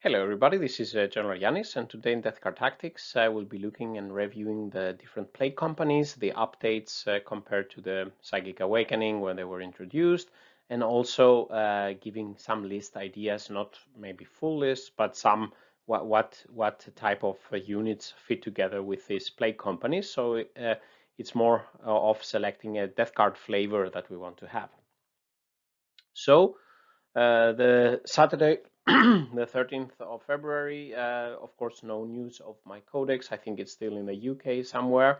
Hello everybody, this is General Yanis, and today in Death Card Tactics I will be looking and reviewing the different plague companies, the updates compared to the Psychic Awakening when they were introduced, and also giving some list ideas, not maybe full list, but some what type of units fit together with these plague companies. So it's more of selecting a Death Card flavor that we want to have. So the Saturday, the 13th of February, of course, no news of my Codex. I think it's still in the UK somewhere.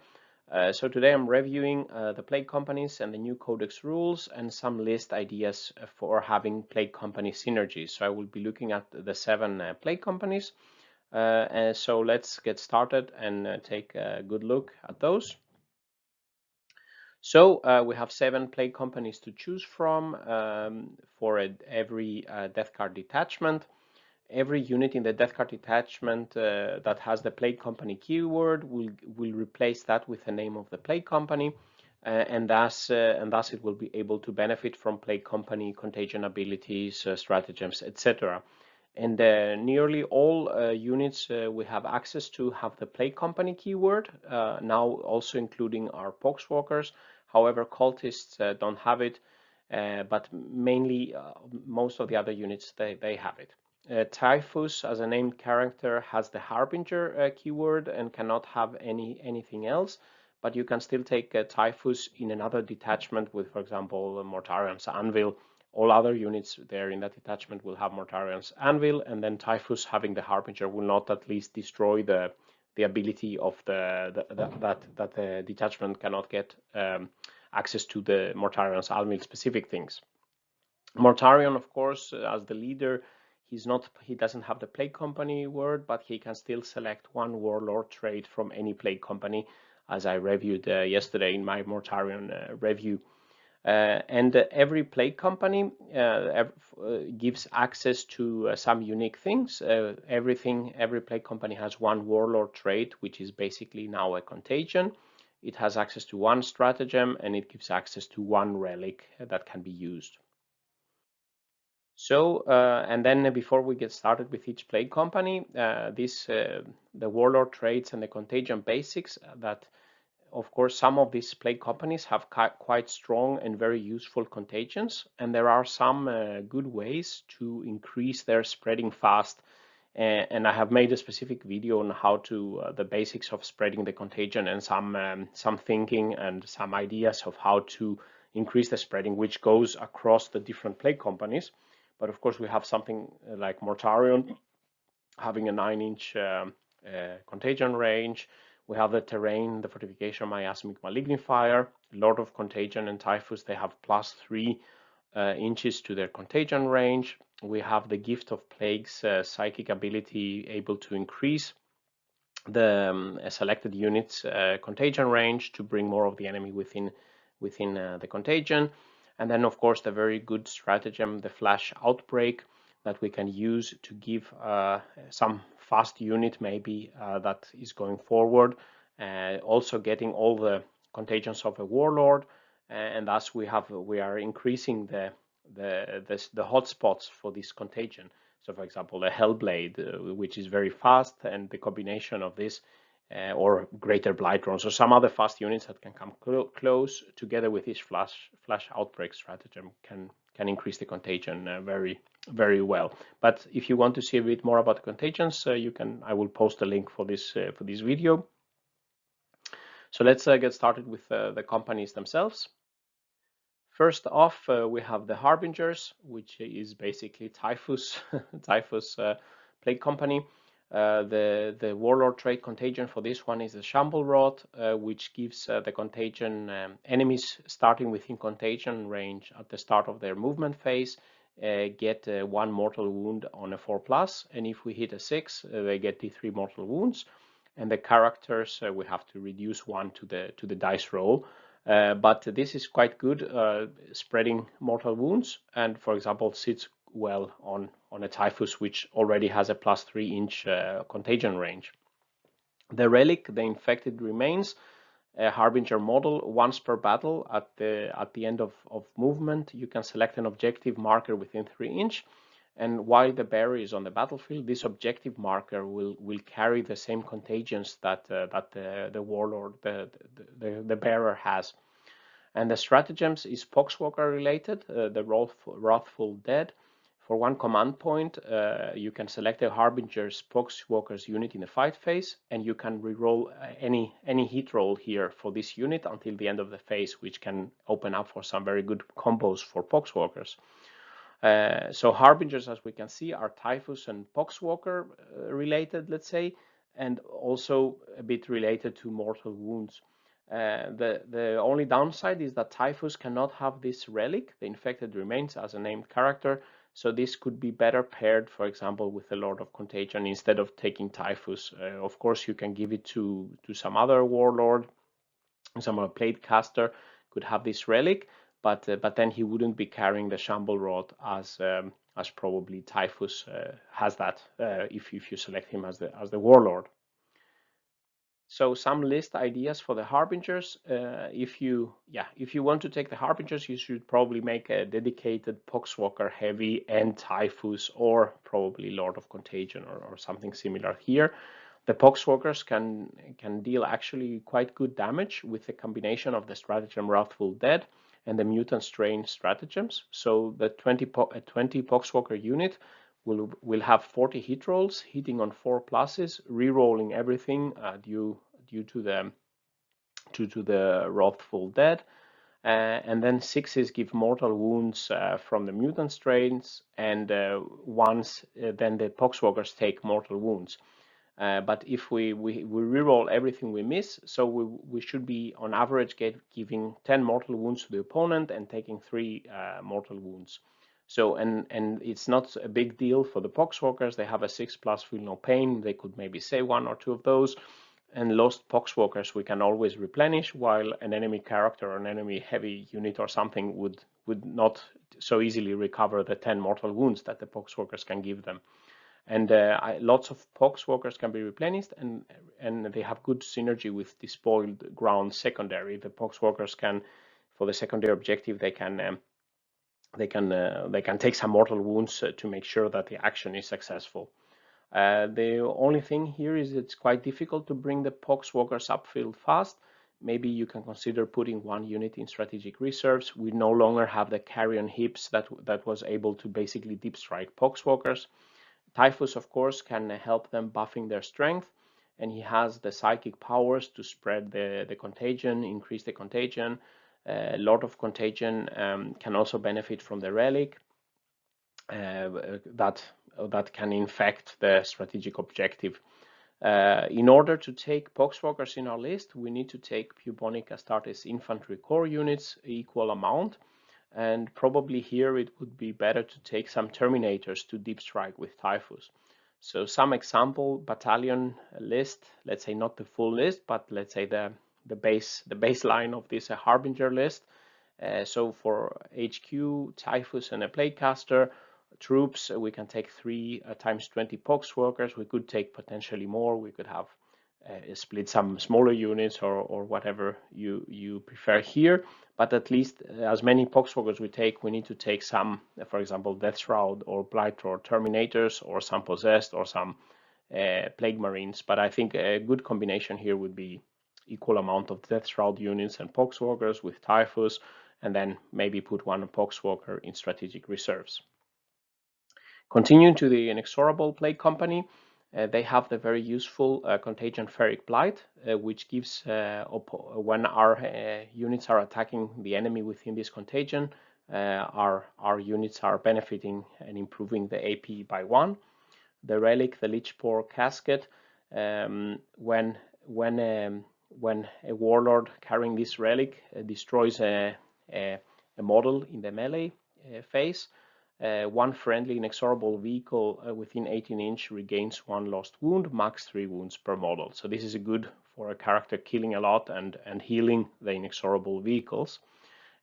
So today I'm reviewing the plague companies and the new Codex rules and some list ideas for having plague company synergies. So I will be looking at the 7 plague companies. And so let's get started and take a good look at those. So we have 7 plague companies to choose from for every Death Card detachment. Every unit in the Death Card detachment that has the plague company keyword will replace that with the name of the plague company, and thus it will be able to benefit from plague company contagion abilities, stratagems, etc. And nearly all units we have access to have the plague company keyword, now also including our Poxmongers. However, cultists don't have it, but mainly most of the other units, they have it. Typhus, as a named character, has the Harbinger keyword and cannot have anything else, but you can still take Typhus in another detachment with, for example, Mortarions Anvil. All other units there in that detachment will have Mortarions Anvil, and then Typhus having the Harbinger will not at least destroy the ability of that the detachment cannot get access to the Mortarions Anvil specific things. Mortarion, of course, as the leader, he doesn't have the plague company word, but he can still select one warlord trait from any plague company, as I reviewed yesterday in my Mortarion review. And every plague company gives access to some unique things. Every plague company has one warlord trait, which is basically now a contagion. It has access to one stratagem, and it gives access to one relic that can be used. So, and then before we get started with each plague company, the warlord traits and the contagion basics, that of course some of these plague companies have quite strong and very useful contagions, and there are some good ways to increase their spreading fast. And I have made a specific video on how to the basics of spreading the contagion and some thinking and some ideas of how to increase the spreading, which goes across the different plague companies. But of course, we have something like Mortarion having a 9-inch contagion range. We have the terrain, the fortification, miasmic malignifier, Lord of Contagion, and Typhus. They have +3 inches to their contagion range. We have the Gift of Plagues psychic ability, able to increase the selected unit's contagion range to bring more of the enemy within the contagion. And then, of course, the very good stratagem, the Flash Outbreak, that we can use to give some fast unit maybe that is going forward, also getting all the contagions of a warlord, and thus we are increasing the hotspots for this contagion. So, for example, the Hellblade, which is very fast, and the combination of this or greater Blightdrone, so some other fast units that can come close together with this flash outbreak stratagem can increase the contagion very, very well. But if you want to see a bit more about the contagions, I will post a link for this video. So let's get started with the companies themselves. First off, we have the Harbingers, which is basically Typhus plague company. The warlord trait contagion for this one is the Shamble Rod, which gives the contagion enemies starting within contagion range at the start of their movement phase get 1 mortal wound on a 4+, and if we hit a 6, they get the 3 mortal wounds. And the characters we have to reduce 1 to the dice roll. But this is quite good, spreading mortal wounds, and for example sits well on a Typhus, which already has a +3-inch contagion range. The relic, the infected remains, a Harbinger model. Once per battle, at the end of movement, you can select an objective marker within 3 inch, And while the bearer is on the battlefield, this objective marker will carry the same contagions that the warlord, the bearer has. And the stratagems is Poxwalker related, the Wrathful Dead. For one command point, you can select a Harbinger's Poxwalker's unit in the fight phase, and you can reroll any hit roll here for this unit until the end of the phase, which can open up for some very good combos for Poxwalkers. So Harbingers, as we can see, are Typhus and Poxwalker related, let's say, and also a bit related to mortal wounds. The only downside is that Typhus cannot have this relic, the infected remains, as a named character, so this could be better paired, for example, with the Lord of Contagion instead of taking Typhus. Of course, you can give it to some other warlord, some other plate caster could have this relic, but then he wouldn't be carrying the Shamble Rod as probably Typhus has that if you select him as the warlord. So some list ideas for the Harbingers. If you want to take the Harbingers, you should probably make a dedicated Poxwalker heavy and Typhus, or probably Lord of Contagion or something similar here. The Poxwalkers can deal actually quite good damage with the combination of the stratagem Wrathful Dead and the Mutant Strain stratagems. So the 20 Poxwalker unit will have 40 hit rolls, hitting on 4 pluses, re-rolling everything due to the Wrathful Dead, and then 6s give mortal wounds from the mutant strains, and once then the Poxwalkers take mortal wounds. But if we re-roll everything we miss, so we should be on average giving 10 mortal wounds to the opponent and taking 3 mortal wounds. So, and it's not a big deal for the Poxwalkers. They have a 6+ feel no pain. They could maybe say 1 or 2 of those. And lost Poxwalkers we can always replenish, while an enemy character or an enemy heavy unit or something would not so easily recover the 10 mortal wounds that the Poxwalkers can give them. And lots of Poxwalkers can be replenished, and they have good synergy with Despoiled Ground secondary. The Poxwalkers can, for the secondary objective, they can take some mortal wounds to make sure that the action is successful. The only thing here is it's quite difficult to bring the Poxwalkers upfield fast. Maybe you can consider putting 1 unit in strategic reserves. We no longer have the Carrion Hips that was able to basically deep strike Poxwalkers. Typhus, of course, can help them buffing their strength, and he has the psychic powers to spread the contagion, increase the contagion. Lord of Contagion can also benefit from the relic that can infect the strategic objective. In order to take Poxwalkers in our list, we need to take Bubonic Astartes infantry corps units equal amount, and probably here it would be better to take some Terminators to deep strike with Typhus. So some example battalion list, let's say not the full list, but let's say the baseline of this Harbinger list. So for HQ, Typhus and a Plaguecaster, troops, we can take 3 times 20 Poxwalkers. We could take potentially more. We could have split some smaller units or whatever you prefer here. But at least as many Poxwalkers we take, we need to take some, for example, Death Shroud or Blighthauler Terminators, or some Possessed, or some Plague Marines. But I think a good combination here would be equal amount of Death Shroud units and Poxwalkers with Typhus, and then maybe put 1 Poxwalker in strategic reserves. Continuing to the Inexorable Plague Company, they have the very useful Contagion Ferric Blight, which gives, when our units are attacking the enemy within this contagion, our units are benefiting and improving the AP by 1. The Relic, the Lichpore Casket, when a Warlord carrying this Relic destroys a model in the melee phase, 1 friendly Inexorable vehicle within 18-inch regains 1 lost wound, max 3 wounds per model. So this is good for a character killing a lot and healing the Inexorable vehicles.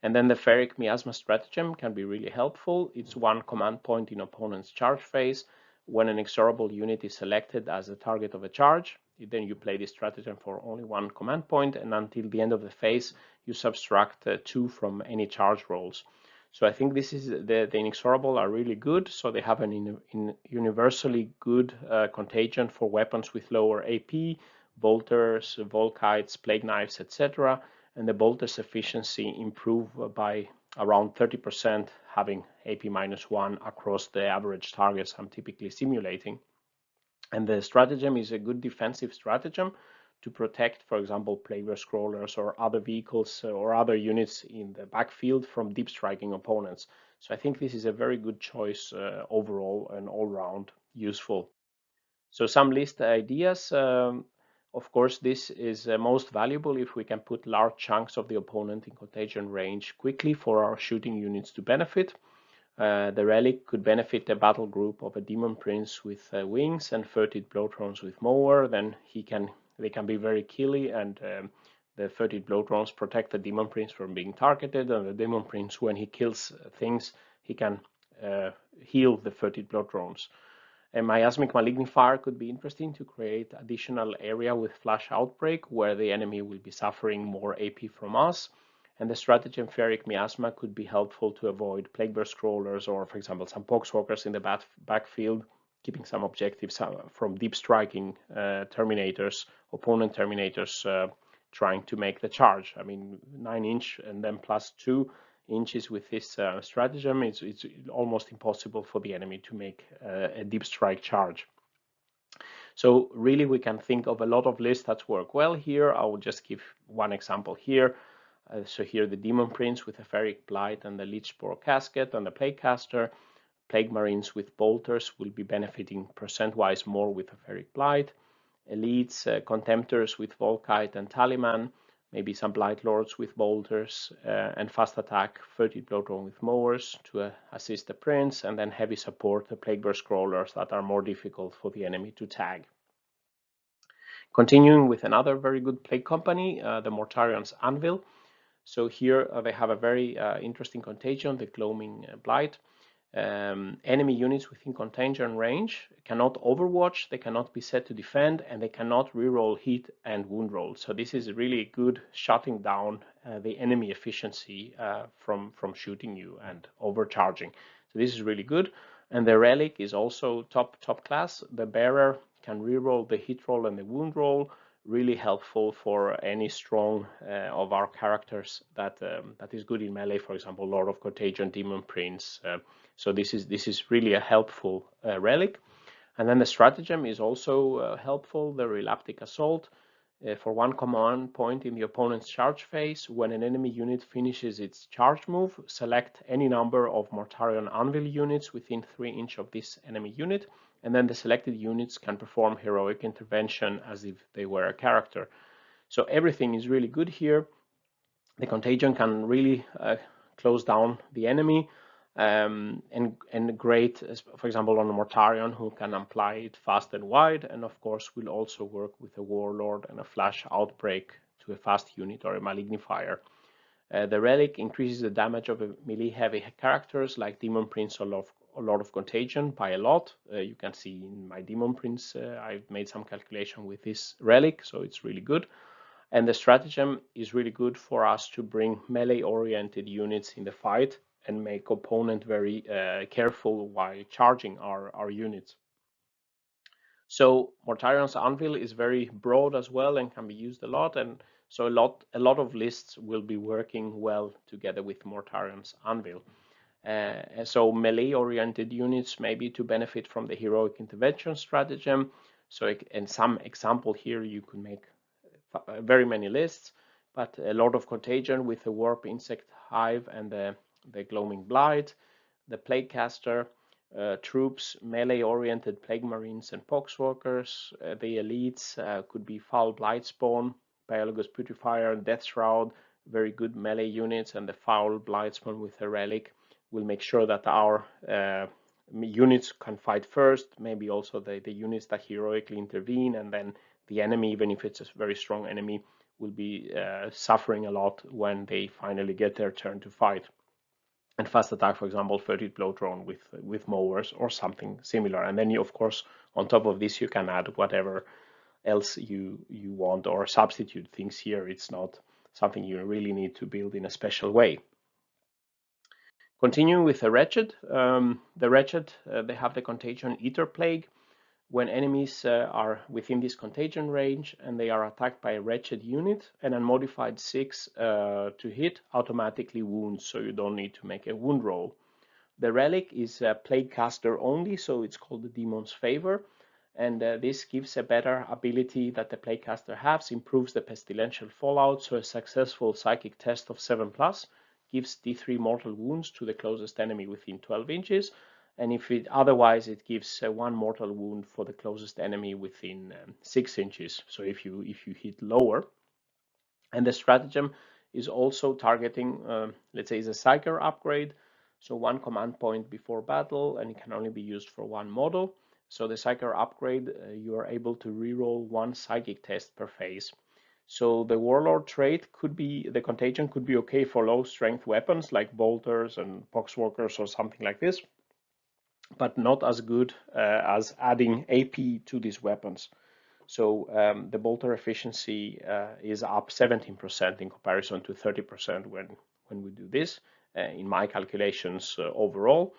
And then the Ferric Miasma Stratagem can be really helpful. It's 1 command point in opponent's charge phase. When an Inexorable unit is selected as the target of a charge, then you play this stratagem for only 1 command point, and until the end of the phase you subtract 2 from any charge rolls. So I think this is the Inexorable are really good. So they have an universally good contagion for weapons with lower AP, bolters, volkites, plague knives, etc. And the bolters efficiency improve by around 30%, having AP -1 across the average targets I'm typically simulating. And the stratagem is a good defensive stratagem to protect, for example, player scrollers or other vehicles or other units in the backfield from deep striking opponents. So I think this is a very good choice overall and all round useful. So some list ideas. Of course, this is most valuable if we can put large chunks of the opponent in contagion range quickly for our shooting units to benefit. The relic could benefit a battle group of a Daemon Prince with wings and 30 Bloatdrones with mower. Then they can be very killy, and the 30 Bloatdrones protect the Daemon Prince from being targeted. And the Daemon Prince, when he kills things, he can heal the 30 Bloatdrones. A miasmic malignifier could be interesting to create additional area with flash outbreak where the enemy will be suffering more AP from us. And the stratagem Ferric Miasma could be helpful to avoid Plagueburst Crawlers or, for example, some Poxmongers in the backfield, keeping some objectives from deep striking Terminators, opponent Terminators trying to make the charge. I mean, 9-inch and then +2 inches with this stratagem, it's almost impossible for the enemy to make a deep strike charge. So really we can think of a lot of lists that work well here. I will just give one example here. So here the Daemon Prince with a Ferric Blight and the Leech Spore Casket and the Plaguecaster. Plague Marines with Bolters will be benefiting percent-wise more with a Ferric Blight. Elites, Contemptors with Volkite and Talisman. Maybe some Blightlords with bolters and fast attack 30 Bloatdrone with mowers to assist the prince, and then heavy support the Plagueburst Crawlers that are more difficult for the enemy to tag. Continuing with another very good plague company, the Mortarions Anvil. So here they have a very interesting contagion, the Gloaming Blight. Enemy units within contagion range cannot overwatch, they cannot be set to defend, and they cannot reroll hit and wound rolls. So this is really good shutting down the enemy efficiency from shooting you and overcharging. So this is really good. And the relic is also top class. The bearer can reroll the hit roll and the wound roll. Really helpful for any strong of our characters that is good in melee. For example, Lord of Contagion, Daemon Prince. So this is really a helpful relic. And then the stratagem is also helpful, the Relaptic Assault. For one command point in the opponent's charge phase, when an enemy unit finishes its charge move, select any number of Mortarion Anvil units within 3 inches of this enemy unit, and then the selected units can perform heroic intervention as if they were a character. So everything is really good here. The contagion can really close down the enemy, and great, for example, on a Mortarion who can apply it fast and wide, and of course will also work with a Warlord and a flash outbreak to a fast unit or a malignifier. The relic increases the damage of melee heavy characters like Daemon Prince or Lord of Contagion by a lot. You can see in my Daemon Prince I've made some calculation with this relic, so it's really good. And the stratagem is really good for us to bring melee oriented units in the fight and make opponent very careful while charging our units. So Mortarions Anvil is very broad as well and can be used a lot, and so a lot of lists will be working well together with Mortarions Anvil. So melee oriented units maybe to benefit from the heroic intervention stratagem. So in some example here you can make very many lists, but a lot of Contagion with the Warp Insect Hive and the Gloaming Blight, the Plaguecaster, troops, melee-oriented Plague Marines and Poxwalkers. The elites could be Foul Blightspawn, Biologous Putrefier, and Death Shroud, very good melee units, and the Foul Blightspawn with a relic will make sure that our units can fight first, maybe also the units that heroically intervene, and then the enemy, even if it's a very strong enemy, will be suffering a lot when they finally get their turn to fight. And fast attack, for example, 30 Bloatdrone with mowers or something similar. And then you, of course, on top of this, you can add whatever else you want or substitute things here. It's not something you really need to build in a special way. Continuing with the Wretched, they have the Contagion Eater Plague. When enemies are within this contagion range and they are attacked by a Wretched unit, an unmodified 6 to hit automatically wounds, so you don't need to make a wound roll. The relic is Plague Caster only, so it's called the Demon's Favor, and this gives a better ability that the Plague Caster has, improves the pestilential fallout, so a successful psychic test of 7+, gives D3 mortal wounds to the closest enemy within 12 inches, and if it otherwise it gives 1 mortal wound for the closest enemy within 6 inches, so if you hit lower. And the stratagem is also targeting, let's say, is a Psyker upgrade, so 1 command point before battle, and it can only be used for 1 model. So the Psyker upgrade, you are able to reroll 1 psychic test per phase. So the Warlord trait could be, the Contagion could be okay for low strength weapons like bolters and poxmongers or something like this, but not as good as adding AP to these weapons. So the bolter efficiency is up 17% in comparison to 30% when we do this in my calculations overall.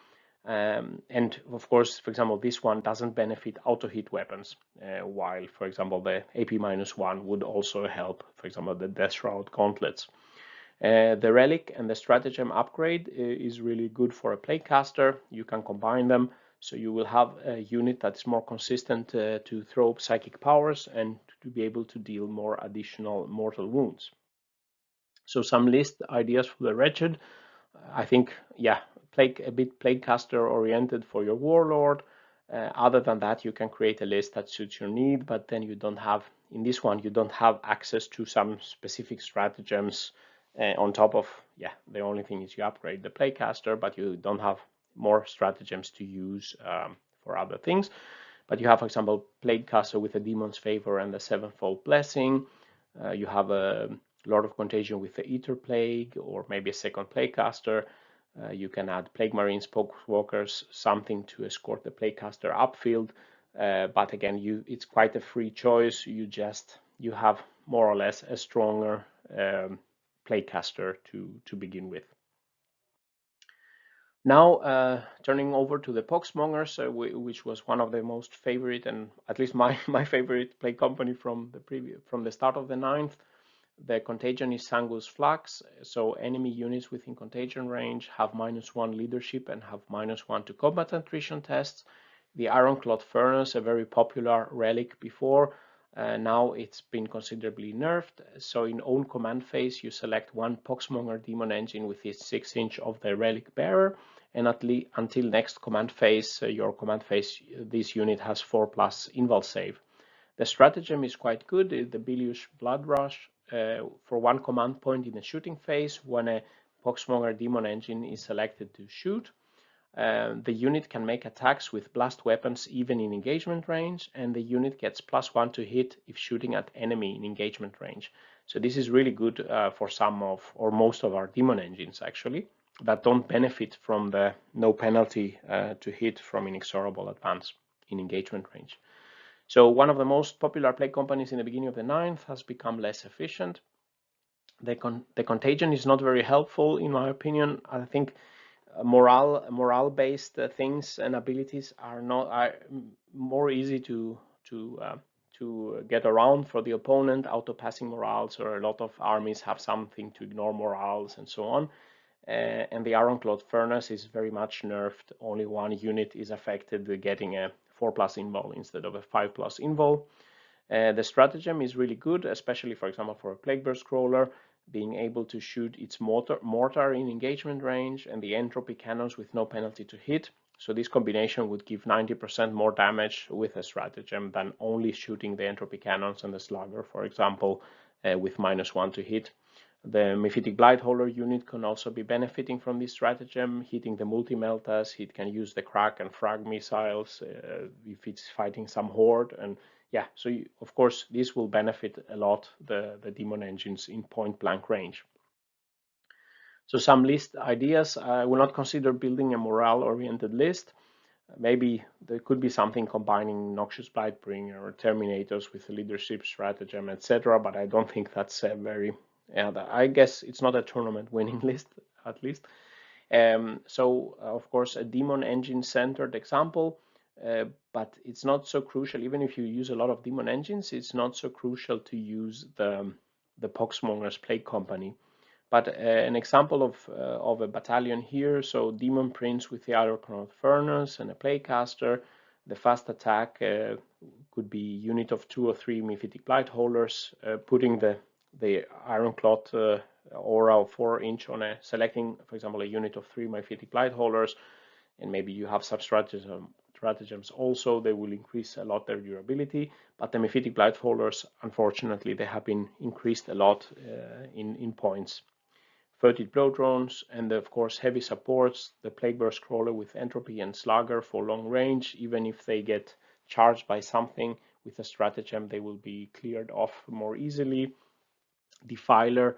And of course, for example, this one doesn't benefit auto-hit weapons, while, for example, the AP-1 would also help, for example, the Death Shroud gauntlets. The Relic and the Stratagem upgrade is really good for a Plague Caster. You can combine them, so you will have a unit that's more consistent to throw psychic powers and to be able to deal more additional mortal wounds. So some list ideas for the Wretched. I think, yeah, a bit Plague Caster oriented for your Warlord. Other than that, you can create a list that suits your need, but then you don't have, in this one, you don't have access to some specific stratagems on top of, yeah, the only thing is you upgrade the Plague Caster, but you don't have more stratagems to use for other things. But you have, for example, Plague Caster with a Demon's Favor and the Sevenfold Blessing. You have a Lord of Contagion with the Eater Plague, or maybe a second Plague Caster. You can add Plague Marines, Poxwalkers, something to escort the Plague Caster upfield. But again, it's quite a free choice. You have more or less a stronger Plague Caster to begin with. Now, turning over to the Poxmongers, which was one of the most favorite, and at least my favorite play company from the start of the 9th. The Contagion is Sangu's Flux, so enemy units within Contagion range have -1 leadership and have -1 to combat attrition tests. The Ironclad Furnace, a very popular relic before, now it's been considerably nerfed. So in own command phase, you select 1 Poxmonger Demon Engine with its 6 inch of the relic bearer, and until next command phase, this unit has 4+ invul save. The stratagem is quite good. The Bilious Blood Rush for 1 command point in the shooting phase when a Poxmonger Demon Engine is selected to shoot. The unit can make attacks with blast weapons even in engagement range, and the unit gets +1 to hit if shooting at enemy in engagement range. So this is really good for some of, or most of our Demon Engines actually, that don't benefit from the no penalty to hit from Inexorable advance in engagement range. So one of the most popular play companies in the beginning of the 9th has become less efficient. The Contagion is not very helpful in my opinion. I think morale-based things and abilities are more easy to get around for the opponent. Auto-passing morales, or a lot of armies have something to ignore morales and so on. And the Ironclad Furnace is very much nerfed. Only 1 unit is affected, getting a 4+ invul instead of a 5+ invul. The stratagem is really good, especially, for example, for a Plagueburst Crawler, being able to shoot its mortar in engagement range and the entropy cannons with no penalty to hit. So this combination would give 90% more damage with a stratagem than only shooting the entropy cannons and the slugger, for example, with -1 to hit. The Myphitic Blighthauler unit can also be benefiting from this stratagem, hitting the multi-meltas. It can use the crack and frag missiles if it's fighting some horde. And yeah, so of course this will benefit a lot the Demon Engines in point-blank range. So some list ideas. I will not consider building a morale-oriented list. Maybe there could be something combining Noxious Blightbringer or Terminators with a leadership stratagem, etc. But I don't think that's a very... I guess it's not a tournament winning list, at least. So of course a demon engine centered example, but it's not so crucial. Even if you use a lot of demon engines, it's not so crucial to use the Poxmongers Plague Company. But an example of a battalion here, so Daemon Prince with the Iron Furnace and a Plaguecaster. The fast attack could be unit of 2 or 3 Myphitic Blighthaulers, putting the Ironclad aura of 4-inch on selecting, for example, a unit of 3 Myphitic Blighthaulers, and maybe you have stratagems also. They will increase a lot their durability, but the Myphitic Blighthauler, unfortunately, they have been increased a lot in points. 30 Bloatdrones, and of course heavy supports, the Plagueburst Crawler with Entropy and Slugger for long range. Even if they get charged by something with a stratagem, they will be cleared off more easily. Defiler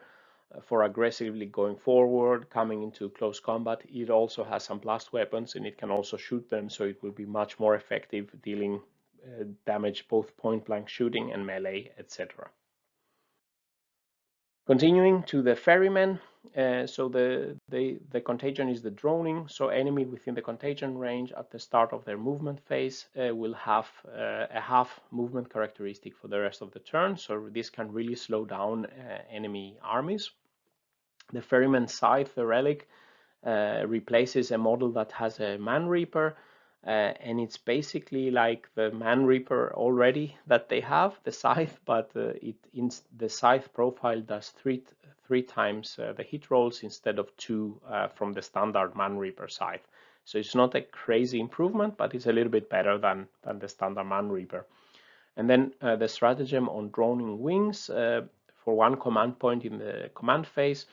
for aggressively going forward, coming into close combat. It also has some blast weapons and it can also shoot them, so it will be much more effective dealing damage both point blank shooting and melee, etc. Continuing to the Ferrymen, so the contagion is the droning, so enemy within the contagion range at the start of their movement phase will have a half movement characteristic for the rest of the turn, so this can really slow down enemy armies. The Ferryman Scythe, the relic, replaces a model that has a Man Reaper, and it's basically like the Man Reaper already that they have, the Scythe, but the Scythe profile does three times the hit rolls instead of 2 from the standard Man Reaper Scythe. So it's not a crazy improvement, but it's a little bit better than the standard Man Reaper. And then the stratagem on droning wings, for 1 command point in the command phase,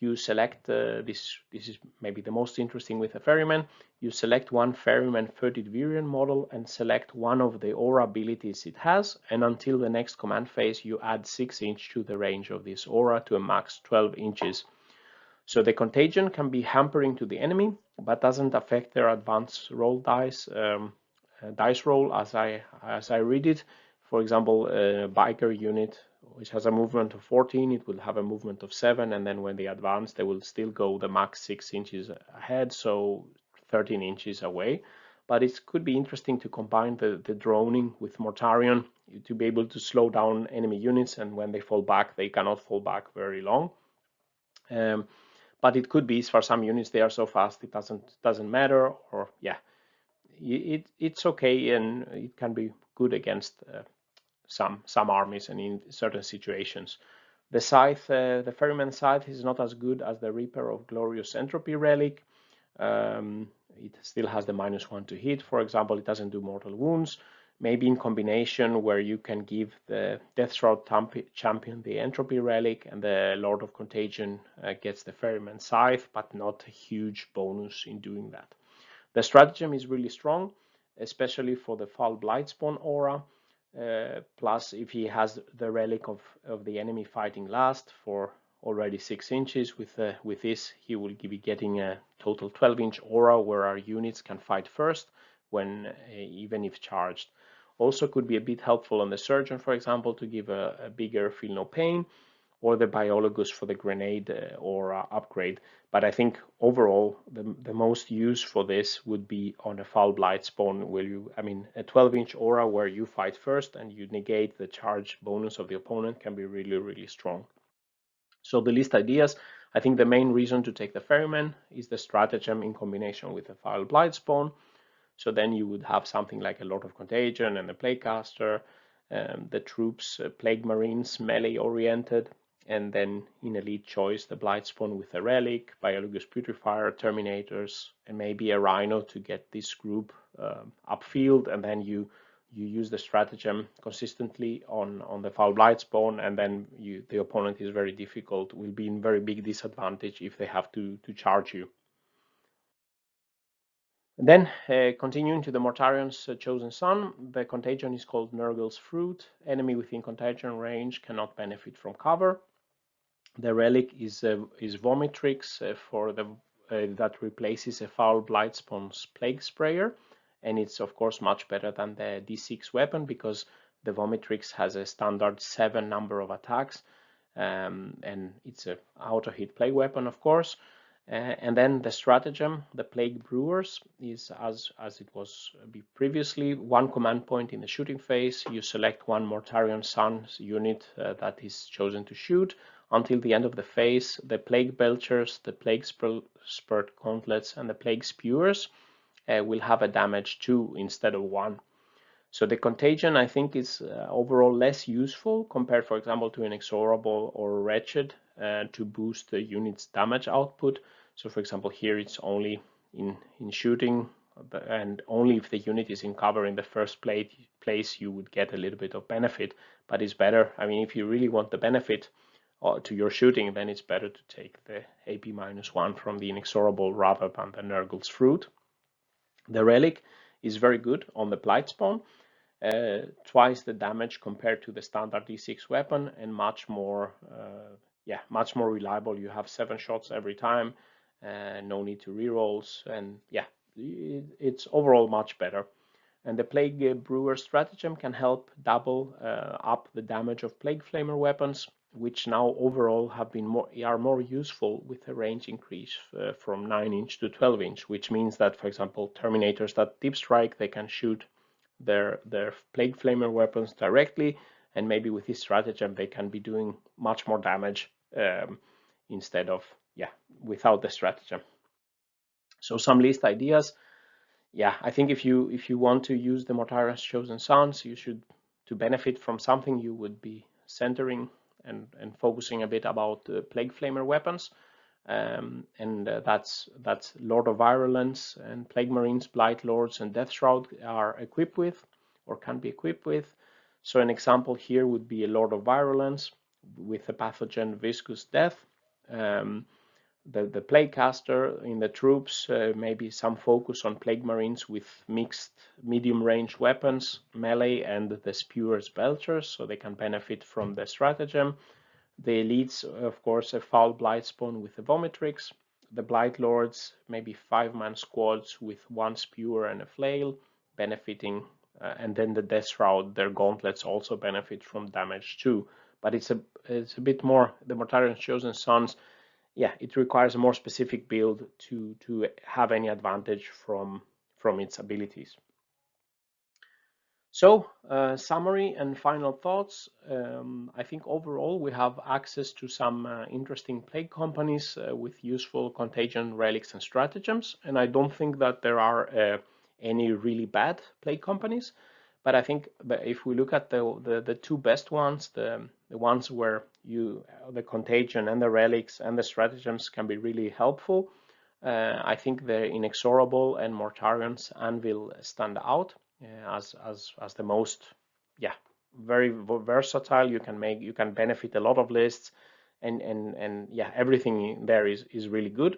you select, this is maybe the most interesting with a Ferryman, you select 1 Ferryman 30th Virion model and select one of the aura abilities it has, and until the next command phase you add 6 inch to the range of this aura to a max 12 inches. So the contagion can be hampering to the enemy, but doesn't affect their advanced roll dice roll as I read it. For example, a biker unit which has a movement of 14, it will have a movement of 7, and then when they advance, they will still go the max 6 inches ahead, so 13 inches away. But it could be interesting to combine the droning with Mortarion to be able to slow down enemy units, and when they fall back, they cannot fall back very long. But it could be for some units they are so fast it doesn't matter, or yeah, it's okay, and it can be good against some armies and in certain situations. The Scythe, the Ferryman Scythe, is not as good as the Reaper of Glorious Entropy relic. It still has the -1 to hit, for example. It doesn't do mortal wounds. Maybe in combination where you can give the Deathshroud champion the Entropy relic and the Lord of Contagion gets the Ferryman Scythe, but not a huge bonus in doing that. The stratagem is really strong, especially for the Foul Blightspawn aura. Plus, if he has the relic of the enemy fighting last for already 6 inches, with this he will be getting a total 12-inch aura where our units can fight first, when even if charged. Also could be a bit helpful on the Surgeon, for example, to give a bigger Feel No Pain, or the Biologus for the grenade aura upgrade. But I think overall the most use for this would be on a Foul Blightspawn, where a 12-inch aura where you fight first and you negate the charge bonus of the opponent can be really, really strong. So the list ideas, I think the main reason to take the Ferryman is the stratagem in combination with the Foul Blightspawn. So then you would have something like a Lord of Contagion and a Plaguecaster, the troops, Plague Marines, melee oriented, and then in elite choice the Blightspawn with a relic, Biologus Putrefier, Terminators, and maybe a Rhino to get this group upfield, and then you use the stratagem consistently on the Foul Blightspawn, and then the opponent is very difficult, will be in very big disadvantage if they have to charge you. And then continuing to the Mortarion's Chosen Son, the contagion is called Nurgle's Fruit. Enemy within contagion range cannot benefit from cover. The relic is Vomitrix for the that replaces a Foul Blightspawn's Plague Sprayer, and it's of course much better than the D6 weapon because the Vomitrix has a standard 7 number of attacks, and it's a auto hit plague weapon, of course. And then the stratagem, the Plague Brewers, is as it was previously, one command point in the shooting phase. You select one Mortarions Sons unit that is chosen to shoot. Until the end of the phase, the Plague Belchers, the Plague Spurt Gauntlets, and the Plague Spewers will have a damage 2 instead of 1. So the Contagion, I think, is overall less useful compared, for example, to Inexorable or Wretched to boost the unit's damage output. So for example, here it's only in shooting, and only if the unit is in cover in the first place you would get a little bit of benefit, but it's better. I mean, if you really want the benefit to your shooting, then it's better to take the AP -1 from the Inexorable rather than the Nurgle's Fruit. The Relic is very good on the Blightspawn, twice the damage compared to the standard D6 weapon, and much more reliable. You have 7 shots every time, no need to rerolls, and yeah, it's overall much better. And the Plague Brewer stratagem can help double up the damage of Plague Flamer weapons, which now overall are more useful with a range increase from 9-inch to 12-inch, which means that, for example, Terminators that deep strike, they can shoot their Plague Flamer weapons directly, and maybe with this stratagem they can be doing much more damage instead of without the stratagem. So some list ideas. I think if you want to use the Mortarions Chosen Sons, you should, to benefit from something, you would be centering and focusing a bit about Plague Flamer weapons, and that's Lord of Virulence and Plague Marines, Blight Lords, and Death Shroud are equipped with, or can be equipped with. So an example here would be a Lord of Virulence with the pathogen Viscous Death. The Plague Caster in the troops, maybe some focus on Plague Marines with mixed medium range weapons, melee, and the Spewers Belchers, so they can benefit from the stratagem. The elites, of course, a Foul Blightspawn with the Vomitrix. The Blight Lords, maybe 5-man squads with 1 Spewer and a Flail, benefiting, and then the Death Shroud, their gauntlets also benefit from damage too. But it's a bit more, the Mortarions Chosen Sons, it requires a more specific build to have any advantage from its abilities. So, summary and final thoughts. I think overall we have access to some interesting plague companies with useful contagion, relics, and stratagems, and I don't think that there are any really bad plague companies. But I think that if we look at the 2 best ones, the ones where the contagion and the relics and the stratagems can be really helpful, I think the Inexorable and Mortarions Anvil stand out as the most very versatile. You can benefit a lot of lists, and everything there is really good.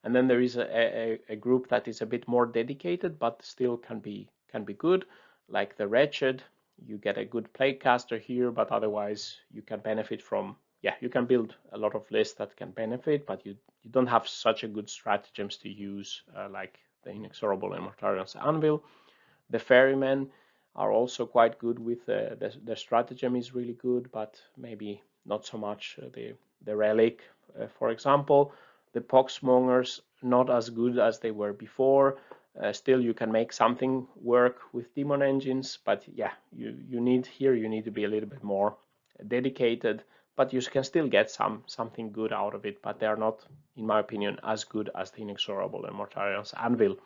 And then there is a group that is a bit more dedicated, but still can be good, like the Wretched. You get a good Plague Caster here, but otherwise you can benefit from, you can build a lot of lists that can benefit, but you don't have such a good stratagems to use like the Inexorable and Mortarions Anvil. The Ferrymen are also quite good with the stratagem is really good, but maybe not so much the Relic, for example. The Poxmongers, not as good as they were before. Still, you can make something work with demon engines, but you need to be a little bit more dedicated, but you can still get something good out of it, but they are not, in my opinion, as good as the Inexorable and Mortarions Anvil.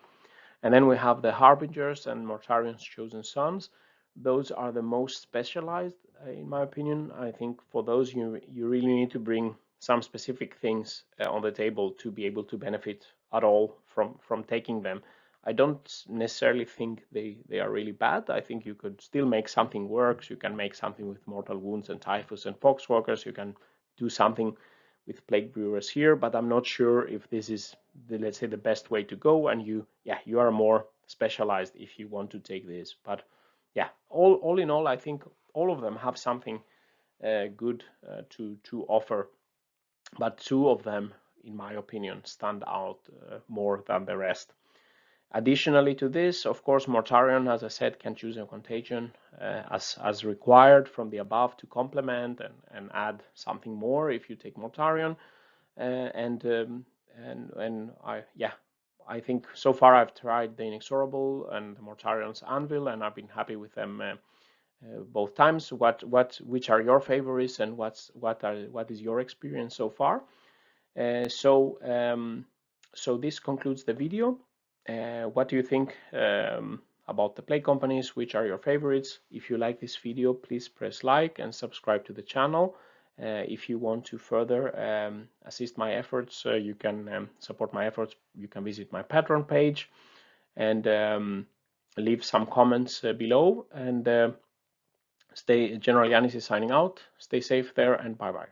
And then we have the Harbingers and Mortarions Chosen Sons. Those are the most specialized, in my opinion. I think for those you really need to bring some specific things on the table to be able to benefit at all from taking them. I don't necessarily think they are really bad. I think you could still make something work. You can make something with Mortal Wounds and Typhus and Poxwalkers. You can do something with Plague Brewers here, but I'm not sure if this is let's say the best way to go, and you are more specialized if you want to take this. But all in all, I think all of them have something good to offer, but 2 of them, in my opinion, stand out more than the rest. Additionally to this, of course, Mortarion, as I said, can choose a contagion as required from the above to complement and add something more if you take Mortarion. and I think so far I've tried the Inexorable and the Mortarions Anvil, and I've been happy with them both times. Which are your favorites, and what is your experience so far? So this concludes the video. What do you think about the play companies? Which are your favorites? If you like this video, please press like and subscribe to the channel. If you want to further assist my efforts, you can support my efforts. You can visit my Patreon page and leave some comments below. And General Yanis is signing out. Stay safe there, and bye bye.